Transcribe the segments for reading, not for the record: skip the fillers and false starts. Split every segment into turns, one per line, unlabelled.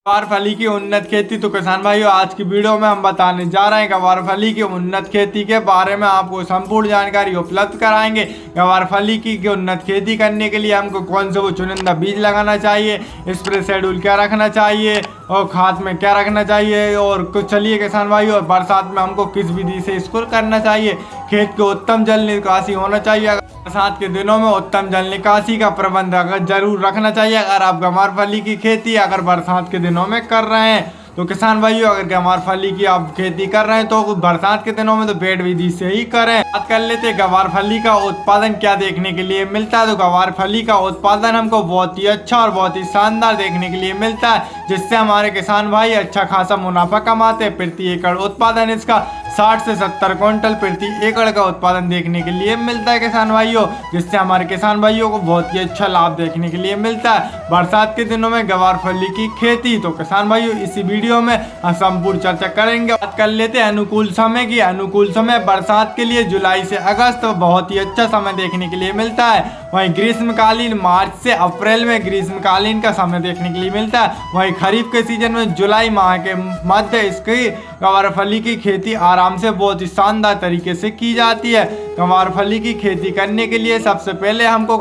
गवारफली की उन्नत खेती। तो किसान भाइयों, आज की वीडियो में हम बताने जा रहे हैं गवारफली की उन्नत खेती के बारे में। आपको संपूर्ण जानकारी उपलब्ध कराएंगे। गवारफली की उन्नत खेती करने के लिए हमको कौन से वो चुनिंदा बीज लगाना चाहिए, स्प्रे शेड्यूल क्या रखना चाहिए और खाद में क्या रखना चाहिए, और कुछ चलिए किसान भाइयों, और बरसात में हमको किस विधि से इसको करना चाहिए। खेत को उत्तम जल निकासी होना चाहिए। बरसात के दिनों में उत्तम जल निकासी का प्रबंध जरूर रखना चाहिए। अगर आप गवारफली की खेती अगर बरसात के दिनों में कर रहे हैं तो किसान भाइयों, अगर गवारफली की आप खेती कर रहे हैं तो बरसात के दिनों में तो बेड विधि से ही करें। बात कर लेते हैं गवारफली का उत्पादन क्या देखने के लिए मिलता है। तो गवारफली का उत्पादन हमको बहुत ही अच्छा और बहुत ही शानदार देखने के लिए मिलता है, जिससे हमारे किसान भाई अच्छा खासा मुनाफा कमाते हैं। प्रति एकड़ उत्पादन इसका 60 से 70 क्विंटल प्रति एकड़ का उत्पादन देखने के लिए मिलता है किसान भाइयों, जिससे हमारे किसान भाइयों को बहुत ही अच्छा लाभ देखने के लिए मिलता है बरसात के दिनों में गवारफली की खेती। तो किसान भाइयों, इसी वीडियो में हम संपूर्ण चर्चा करेंगे। बात कर लेते हैं अनुकूल समय की। अनुकूल समय बरसात के लिए जुलाई से अगस्त बहुत ही अच्छा समय देखने के लिए मिलता है। वहीं ग्रीष्मकालीन मार्च से अप्रैल में ग्रीष्मकालीन का समय देखने के लिए मिलता है। वहीं खरीफ के सीजन में जुलाई माह के मध्य इसकी गवारफली की खेती आराम से बहुत ही शानदार तरीके से की जाती है। गवारफली की खेती करने के लिए सबसे पहले हमको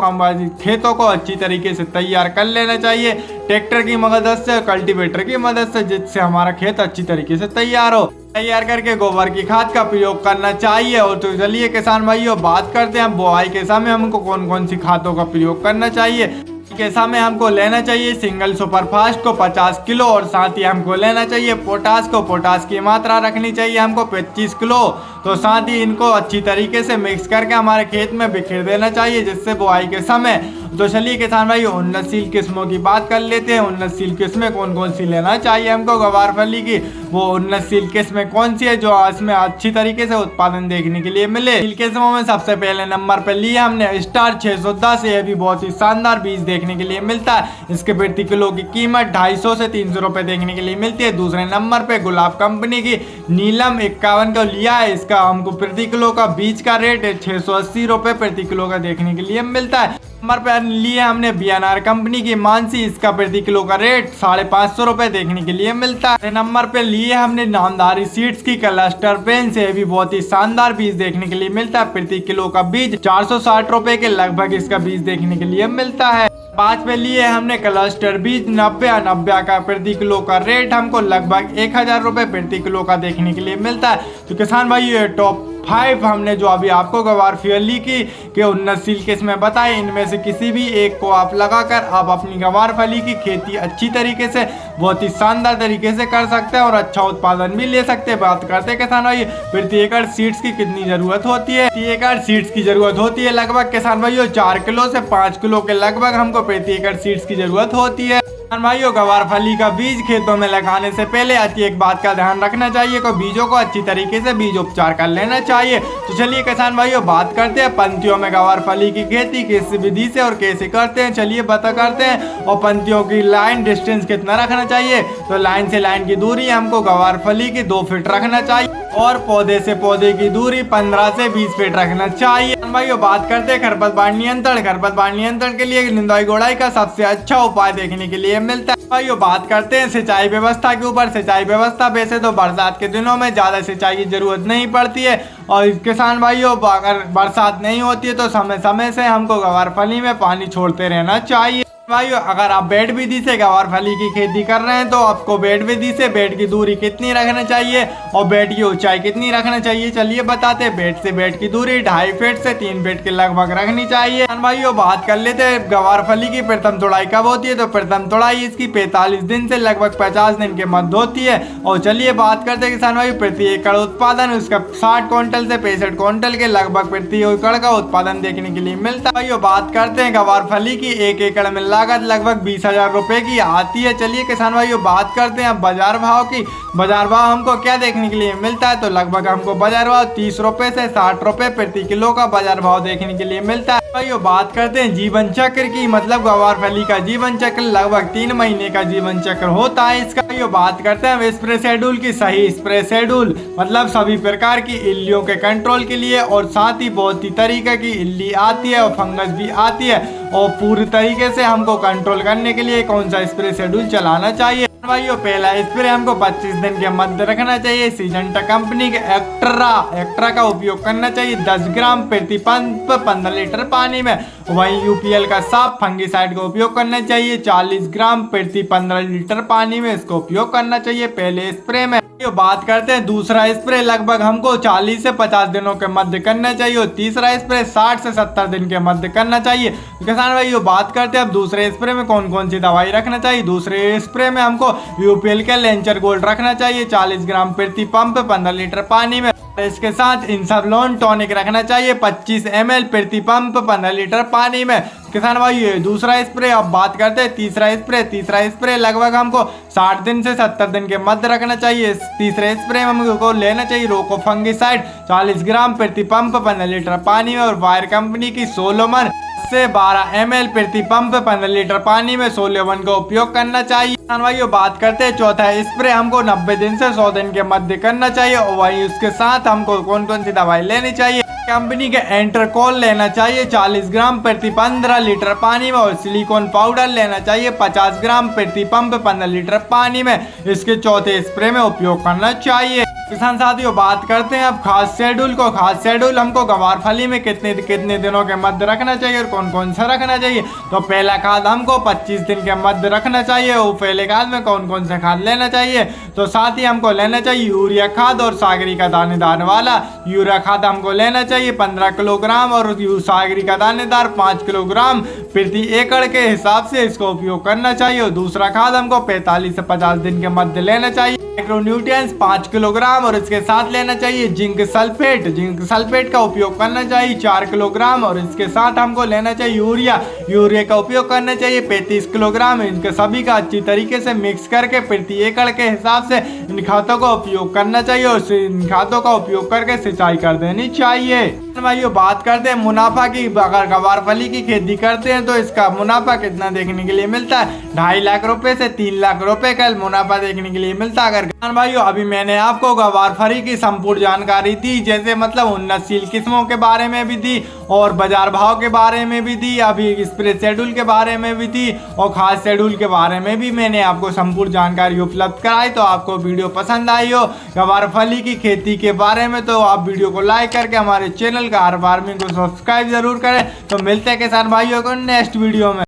खेतों को अच्छी तरीके से तैयार कर लेना चाहिए, ट्रैक्टर की मदद से, कल्टीवेटर की मदद से, जिससे हमारा खेत अच्छी तरीके से तैयार हो। तैयार करके गोबर की खाद का प्रयोग करना चाहिए। और तो चलिए किसान भाइयों, बात करते हैं बुआई के समय हमको कौन कौन सी खादों का प्रयोग करना चाहिए। के समय हमको लेना चाहिए सिंगल सुपरफास्ट को 50 किलो, और साथ ही हमको लेना चाहिए पोटास को। पोटास की मात्रा रखनी चाहिए हमको 25 किलो। तो साथ ही इनको अच्छी तरीके से मिक्स करके हमारे खेत में बिखेर देना चाहिए, जिससे बुआई के समय। तो चलिए किसान भाई, उन्नतशील किस्मों की बात कर लेते हैं। उन्नतशील किस्में कौन कौन सी लेना चाहिए हमको गवारफली की। वो उन्नतशील किस्में कौन सी है जो इसमें अच्छी तरीके से उत्पादन देखने के लिए मिले। किस्मों में सबसे पहले नंबर पर लिया हमने स्टार 610। ये भी बहुत ही शानदार बीज देखने के लिए मिलता है। इसके प्रति किलो की कीमत 250 से 300 रुपए देखने के लिए मिलती है। दूसरे नंबर पे गुलाब कंपनी की नीलम 51 को लिया है। इसका हमको प्रति किलो का बीज का रेट 680 रुपए प्रति किलो का देखने के लिए मिलता है। नंबर पर लिए हमने बीएनआर कंपनी की मानसी। इसका प्रति किलो का रेट 550 रुपए देखने के लिए मिलता है। नंबर पे लिए हमने नामधारी सीड्स की क्लस्टर पेन। से भी बहुत ही शानदार बीज देखने के लिए मिलता है। प्रति किलो का बीज 460 रुपए के लगभग इसका बीज देखने के लिए मिलता है। 5 पे लिए हमने क्लस्टर बीज 90 का प्रति किलो का रेट हमको लगभग 1000 रुपए प्रति किलो का देखने के लिए मिलता है। तो किसान भाई, ये टॉप 5 हमने जो अभी आपको गवारफली की उन्नतशील किस्में बताए, इनमें से किसी भी एक को आप लगाकर आप अपनी गवारफली की खेती अच्छी तरीके से, बहुत ही शानदार तरीके से कर सकते हैं और अच्छा उत्पादन भी ले सकते हैं। बात करते हैं किसान भाई, प्रति एकड़ सीड्स की कितनी जरूरत होती है। प्रति एकड़ सीड्स की जरूरत होती है लगभग किसान भाइयों 4 किलो से 5 किलो के लगभग हमको प्रति एकड़ सीड्स की जरूरत होती है। किसान भाइयों, गवारफली का बीज खेतों में लगाने से पहले एक बात का ध्यान रखना चाहिए कि बीजों को अच्छी तरीके से बीज उपचार कर लेना चाहिए। तो चलिए किसान भाइयों, बात करते हैं पंक्तियों में गवारफली की खेती किस विधि से और कैसे करते हैं। चलिए बता करते हैं। और पंक्तियों की लाइन डिस्टेंस कितना रखना चाहिए। तो लाइन से लाइन की दूरी हमको गवारफली की 2 फीट रखना चाहिए, और पौधे से पौधे की दूरी 15 से 20 फीट रखना चाहिए। भाइयों, बात करते हैं खरपतवार नियंत्रण। खरपतवार नियंत्रण के लिए निंदाई गोड़ाई का सबसे अच्छा उपाय देखने के लिए मिलता है। भाइयों, बात करते हैं सिंचाई व्यवस्था के ऊपर। सिंचाई व्यवस्था वैसे तो बरसात के दिनों में ज्यादा सिंचाई की जरूरत नहीं पड़ती है, और किसान भाइयों अगर बरसात नहीं होती है तो समय समय से हमको गवारफली में पानी छोड़ते रहना चाहिए। भाइयों, अगर आप बेड विधि से गवारफली की खेती कर रहे हैं तो आपको बेड विधि से बेड की दूरी कितनी रखना चाहिए और बेड की ऊंचाई कितनी रखना चाहिए। चलिए बताते हैं। बेड से बेड की दूरी 2.5 फीट से 3 फीट के लगभग रखनी चाहिए। भाइयों, बात कर लेते हैं गवारफली की प्रथम तोड़ाई कब होती है। तो प्रथम तोड़ाई इसकी 45 दिन से लगभग 50 दिन के मध्य होती है। और चलिए बात करते हैं किसान भाई, प्रति एकड़ उत्पादन उसका 60 क्विंटल से 65 क्विंटल के लगभग प्रति एकड़ का उत्पादन देखने के लिए मिलता है। भाइयों, बात करते हैं गवारफली की 1 एकड़ में लागत लगभग 20,000 रुपए की आती है। चलिए किसान भाइयों, बात करते हैं बाजार भाव की। बाजार भाव हमको क्या देखने के लिए मिलता है। तो लगभग हमको बाजार भाव 30 रुपए से 60 रुपए प्रति किलो का बाजार भाव देखने के लिए मिलता है। भाइयों, बात करते हैं जीवन चक्र की। मतलब गवारफली का जीवन चक्र लगभग 3 महीने का जीवन चक्र होता है इसका। भाइयों, बात करते हैं स्प्रे शेड्यूल की। सही स्प्रे शेड्यूल मतलब सभी प्रकार की इल्लियों के कंट्रोल के लिए, और साथ ही बहुत ही तरीके की इल्ली आती है और फंगस भी आती है, और पूरी तरीके से हमको कंट्रोल करने के लिए कौन सा स्प्रे शेड्यूल चलाना चाहिए। भाइयों पहला स्प्रे हमको 25 दिन के मध्य रखना चाहिए। सिजेंटा कंपनी के एक्ट्रा का उपयोग करना चाहिए 10 ग्राम प्रति पंप 15 लीटर पानी में। वहीं यूपीएल का साफ फंगिसाइड का उपयोग करना चाहिए 40 ग्राम प्रति 15 लीटर पानी में। इसको उपयोग करना चाहिए पहले स्प्रे में। बात करते हैं दूसरा स्प्रे, लगभग हमको 40 से 50 दिनों के मध्य करना चाहिए और तीसरा स्प्रे 60 से 70 दिन के मध्य करना चाहिए। किसान भाइयों बात करते हैं अब दूसरे स्प्रे में कौन कौन सी दवाई रखना चाहिए। दूसरे स्प्रे में हमको यूपीएल के लेंचर गोल्ड रखना चाहिए 40 ग्राम प्रति पंप 15 लीटर पानी में। इसके साथ इंसबलोन टॉनिक रखना चाहिए 25 ml प्रति पंप 15 लीटर पानी में। किसान भाई ये दूसरा स्प्रे। अब बात करते हैं तीसरा स्प्रे लगभग हमको 60 दिन से 70 दिन के मध्य रखना चाहिए। तीसरे स्प्रे में हमको लेना चाहिए रोको फंगिसाइड 40 ग्राम प्रति पंप 15 लीटर पानी में और वायर कंपनी की सोलोमन से 12 ml प्रति पंप 15 लीटर पानी में सोलोमन का उपयोग करना चाहिए। किसान भाइयों बात करते हैं चौथा स्प्रे हमको 90 दिन से 100 दिन के मध्य करना चाहिए और वही उसके साथ हमको कौन कौन सी दवाई लेनी चाहिए। कंपनी के एंटरकोल लेना चाहिए 40 ग्राम प्रति 15 लीटर पानी में और सिलिकॉन पाउडर लेना चाहिए 50 ग्राम प्रति पंप 15 लीटर पानी में। इसके चौथे स्प्रे में उपयोग करना चाहिए। किसान साथियों बात करते हैं अब खाद शेड्यूल को। खाद शेड्यूल हमको गवारफली में कितने कितने दिनों के मध्य रखना चाहिए और कौन कौन सा रखना चाहिए। तो पहला खाद हमको 25 दिन के मध्य रखना चाहिए। वो पहले खाद में कौन कौन सा खाद लेना चाहिए तो साथ ही हमको लेना चाहिए यूरिया खाद और सागरी का दानेदार वाला। यूरिया खाद हमको लेना चाहिए 15 किलोग्राम और सागरी का दानेदार 5 किलोग्राम प्रति एकड़ के हिसाब से इसको उपयोग करना चाहिए। और दूसरा खाद हमको 45 से 50 दिन के मध्य लेना चाहिए। माइक्रोन्यूट्रिएंट्स 5 किलोग्राम और इसके साथ लेना चाहिए जिंक सल्फेट का उपयोग करना चाहिए 4 किलोग्राम और इसके साथ हमको लेना चाहिए यूरिया का उपयोग करना चाहिए 35 किलोग्राम। इनके सभी का अच्छी तरीके से मिक्स करके प्रति एकड़ के हिसाब से इन खादों का उपयोग करना चाहिए और इन खादों का उपयोग करके सिंचाई कर देनी चाहिए। भाइयों बात करते हैं मुनाफा की। अगर गवारफली की खेती करते हैं तो इसका मुनाफा कितना देखने के लिए मिलता है 2.5 लाख रुपए से 3 लाख रुपए का मुनाफा देखने के लिए मिलता है। अगर भाइयों अभी मैंने आपको गवारफली की संपूर्ण जानकारी दी, जैसे मतलब उन्नतशील किस्मों के बारे में भी दी और बाजार भाव के बारे में भी दी, अभी स्प्रे शेड्यूल के बारे में भी दी और खाद शेड्यूल के बारे में भी मैंने आपको संपूर्ण जानकारी उपलब्ध कराई। तो आपको वीडियो पसंद आई हो गवारफली की खेती के बारे में तो आप वीडियो को लाइक करके हमारे चैनल का फार्मिंग को सब्सक्राइब जरूर करें। तो मिलते हैं किसान भाइयों को नेक्स्ट वीडियो में।